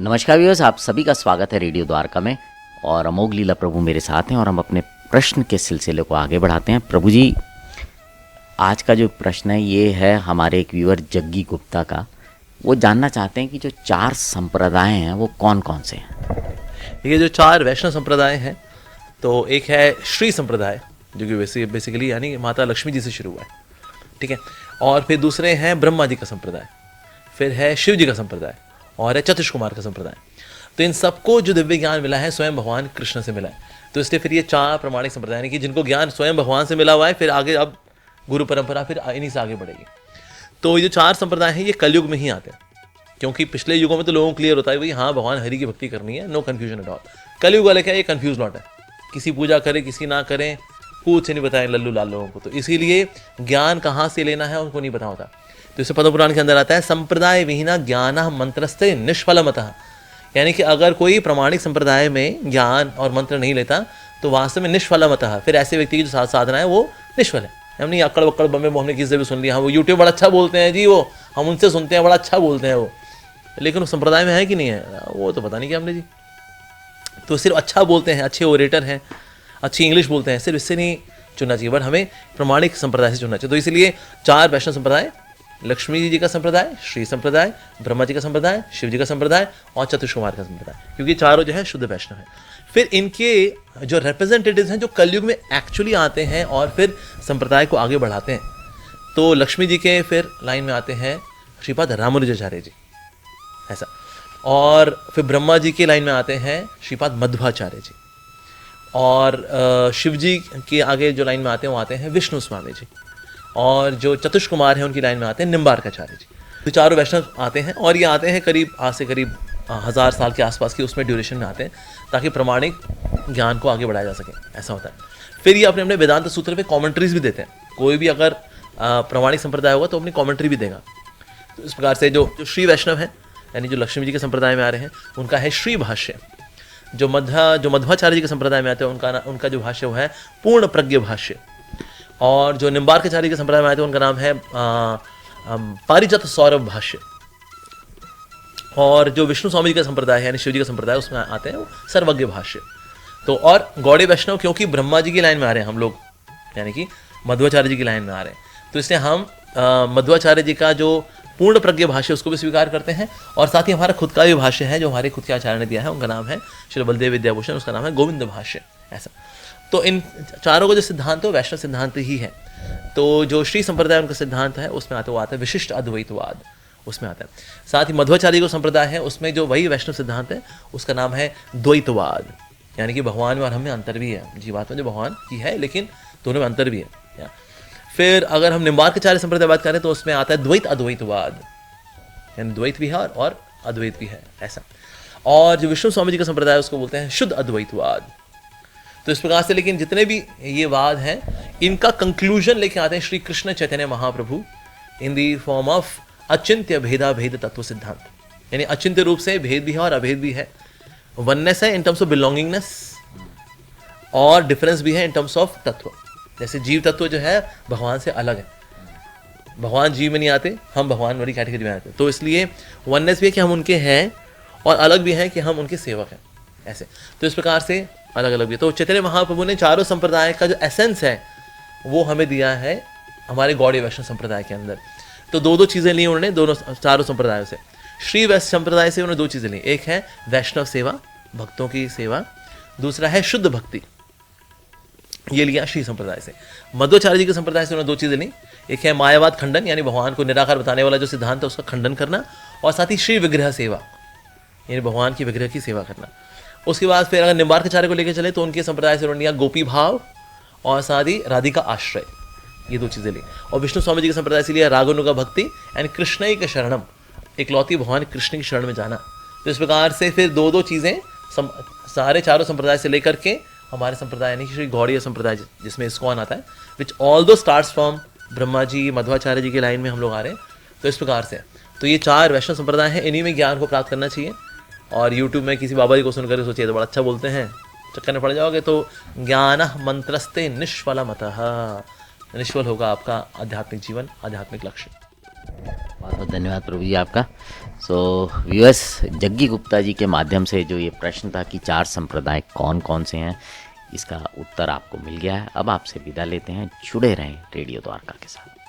नमस्कार व्यूअर्स, आप सभी का स्वागत है रेडियो द्वारका में। और अमोघ लीला प्रभु मेरे साथ हैं और हम अपने प्रश्न के सिलसिले को आगे बढ़ाते हैं। प्रभु जी, आज का जो प्रश्न है ये है हमारे एक व्यूअर जग्गी गुप्ता का। वो जानना चाहते हैं कि जो 4 संप्रदाय हैं वो कौन कौन से हैं। ये जो 4 वैष्णव संप्रदाय हैं, तो एक है श्री संप्रदाय, जो कि बेसिकली यानी माता लक्ष्मी जी से शुरू हुआ है, ठीक है। और फिर दूसरे हैं ब्रह्मा जी का संप्रदाय, फिर है शिव जी का संप्रदाय और है चतुष कुमार का संप्रदाय। तो इन सबको जो दिव्य ज्ञान मिला है स्वयं भगवान कृष्ण से मिला है। तो इसलिए फिर ये 4 प्रमाणिक संप्रदाय यानी कि जिनको ज्ञान स्वयं भगवान से मिला हुआ है, फिर आगे अब गुरु परंपरा फिर इन्हीं से आगे बढ़ेगी। तो ये जो 4 संप्रदाय हैं ये कलयुग में ही आते हैं, क्योंकि पिछले युगों में तो लोगों को क्लियर होता है भाई हाँ भगवान हरि की भक्ति करनी है, नो कन्फ्यूजन एट ऑल। कलयुग वाले क्या, ये कन्फ्यूज लॉट है, किसी पूजा करें किसी ना करें, कुछ नहीं बताएं लल्लू लाल लोगों को। तो इसीलिए ज्ञान कहाँ से लेना है उनको नहीं पता होता। तो इसे पद्म पुराण के अंदर आता है संप्रदाय विहीना ज्ञान मंत्रस्ते निष्फलमतः, यानी कि अगर कोई प्रमाणिक संप्रदाय में ज्ञान और मंत्र नहीं लेता तो वास्तव में निष्फलमतः, फिर ऐसे व्यक्ति की जो साधना है वो निष्फल है। हम नहीं अक्कड़ बक्कड़ बम्बे हमने किसी से भी सुन लिया, हाँ वो यूट्यूब बड़ा अच्छा बोलते हैं जी, वो हम उनसे सुनते हैं बड़ा अच्छा बोलते हैं वो, लेकिन उस संप्रदाय में है कि नहीं है वो तो पता नहीं क्या हमने जी। तो सिर्फ अच्छा बोलते हैं, अच्छे ओरेटर हैं, अच्छी इंग्लिश बोलते हैं, सिर्फ इससे नहीं चुनना चाहिए, बट हमें प्रमाणिक संप्रदाय से चुनना चाहिए। तो इसलिए 4 वैष्णव संप्रदाय, लक्ष्मी जी का संप्रदाय, श्री संप्रदाय, ब्रह्मा जी का संप्रदाय, शिव जी का संप्रदाय और चतुष कुमार का संप्रदाय, क्योंकि चारों जो है शुद्ध वैष्णव है। फिर इनके जो रिप्रेजेंटेटिव्स हैं जो कलयुग में एक्चुअली आते हैं और फिर संप्रदाय को आगे बढ़ाते हैं, तो लक्ष्मी जी के फिर लाइन में आते हैं श्रीपाद रामानुजाचार्य जी, ऐसा। और फिर ब्रह्मा जी के लाइन में आते हैं श्रीपाद मध्वाचार्य जी, और शिव जी के आगे जो लाइन में आते हैं वो आते हैं विष्णु स्वामी जी, और जो चतुष कुमार हैं उनकी लाइन में आते हैं निम्बार्काचार्य जी। तो चारों वैष्णव आते हैं और ये आते हैं करीब आज से करीब 1000 साल के आसपास की उसमें ड्यूरेशन में आते हैं, ताकि प्रमाणिक ज्ञान को आगे बढ़ाया जा सके, ऐसा होता है। फिर ये अपने अपने वेदांत सूत्र पे कमेंट्रीज भी देते हैं। कोई भी अगर प्रमाणिक संप्रदाय होगा तो अपनी कमेंट्री भी देगा। तो इस प्रकार से जो श्री वैष्णव है यानी जो लक्ष्मी जी के संप्रदाय में आ रहे हैं उनका है श्री भाष्य। जो मध्वाचार्य जी के संप्रदाय में आते हैं उनका जो भाष्य वो है पूर्ण प्रज्ञ भाष्य। और जो निम्बार्काचार्य के संप्रदाय में आते हैं उनका नाम है पारिजात सौरभ भाष्य। और जो विष्णु स्वामी जी का संप्रदाय है यानी शिव जी का संप्रदाय उसमें आते हैं वो सर्वज्ञ भाष्य। तो और गौड़े वैष्णव क्योंकि ब्रह्मा जी की लाइन में आ रहे हैं हम लोग, यानी कि मध्वाचार्य जी की लाइन में आ रहे हैं, तो इसलिए हम मध्वाचार्य जी का जो पूर्ण प्रज्ञ भाष्य उसको भी स्वीकार करते हैं। और साथ ही हमारा खुद का भी भाष्य है जो हमारे खुद के आचार्य ने दिया है, उनका नाम है श्री बलदेव विद्याभूषण, उसका नाम है गोविंद भाष्य, ऐसा। तो इन चारों का जो सिद्धांत है वैष्णव सिद्धांत ही है। तो जो श्री संप्रदाय उनका सिद्धांत है उसमें आता है विशिष्ट अद्वैतवाद, उसमें आता है। साथ ही मध्वाचार्य को संप्रदाय है उसमें जो वही वैष्णव सिद्धांत है उसका नाम है द्वैतवाद, यानी कि भगवान में और हम में अंतर भी है, जीवात्मा जो भगवान की है लेकिन दोनों में अंतर भी है। फिर अगर हम निम्बार्काचार्य संप्रदाय बात करें तो उसमें आता है द्वैत अद्वैतवाद, यानी द्वैत भी है और अद्वैत भी है, ऐसा। और जो विष्णु स्वामी जी का संप्रदाय है उसको बोलते हैं शुद्ध अद्वैतवाद। तो इस प्रकार से लेकिन जितने भी ये वाद हैं इनका कंक्लूजन लेके आते हैं श्री कृष्ण चैतन्य महाप्रभु इन दी फॉर्म ऑफ अचिंत्य भेदा भेद तत्व सिद्धांत, यानी अचिंत्य रूप से भेद भी है और अभेद भी है, वननेस है इन टर्म्स ऑफ बिलोंगिंगनेस और डिफरेंस भी है इन टर्म्स ऑफ तत्व। जैसे जीव तत्व जो है भगवान से अलग है, भगवान जीव में नहीं आते, हम भगवान वाली कैटेगरी में आते हैं, तो इसलिए वननेस भी है कि हम उनके हैं और अलग भी है कि हम उनके सेवक हैं, ऐसे। तो इस प्रकार से अलग अलग भी। तो चैतन्य महाप्रभु ने चारों संप्रदाय का जो एसेंस है वो हमें दिया है हमारे गौड़ीय वैष्णव संप्रदाय के अंदर। तो दो चीज़ें ली उन्होंने दोनों चारों संप्रदायों से। श्री वैष्णव संप्रदाय से उन्होंने 2 चीज़ें ली, एक है वैष्णव सेवा, भक्तों की सेवा, दूसरा है शुद्ध भक्ति, ये लिया श्री संप्रदाय से। मध्वाचार्य जी के संप्रदाय से उन्होंने 2 चीज़ें ली, एक है मायावाद खंडन यानी भगवान को निराकार बताने वाला जो सिद्धांत है उसका खंडन करना, और साथ ही श्री विग्रह सेवा यानी भगवान की विग्रह की सेवा करना। उसके बाद फिर अगर निम्बार्काचार्य को लेकर चले तो उनके संप्रदाय से उन्होंने लिया गोपी भाव और साथ ही राधिका आश्रय, ये 2 चीज़ें ली। और विष्णु स्वामी जी के संप्रदाय से लिया रागानुगा भक्ति एंड कृष्ण ही का शरणम, इकलौती भगवान कृष्ण की शरण में जाना। तो इस प्रकार से फिर 2 चीज़ें सारे चारों संप्रदाय से लेकर के हमारे संप्रदाय यानी श्री गौड़ीय संप्रदाय जिसमें इस्कॉन आता है, विच ऑल दो स्टार्ट्स फ्रॉम ब्रह्मा जी मध्वाचार्य जी के लाइन में हम लोग आ रहे हैं। तो इस प्रकार से तो ये 4 वैष्णव संप्रदाय हैं, इन्हीं में ज्ञान को प्राप्त करना चाहिए। और यूट्यूब में किसी बाबा जी को सुनकर सोचिए तो बड़ा अच्छा बोलते हैं, चक्कर में पड़ जाओगे तो ज्ञान मंत्रस्ते निष्फलमतः, निष्फल होगा आपका आध्यात्मिक जीवन, आध्यात्मिक लक्ष्य। बहुत बहुत धन्यवाद प्रभु जी आपका। सो व्यूअर्स, जग्गी गुप्ता जी के माध्यम से जो ये प्रश्न था कि 4 संप्रदाय कौन कौन से हैं, इसका उत्तर आपको मिल गया है। अब आपसे विदा लेते हैं। जुड़े रहें रेडियो द्वारका के साथ।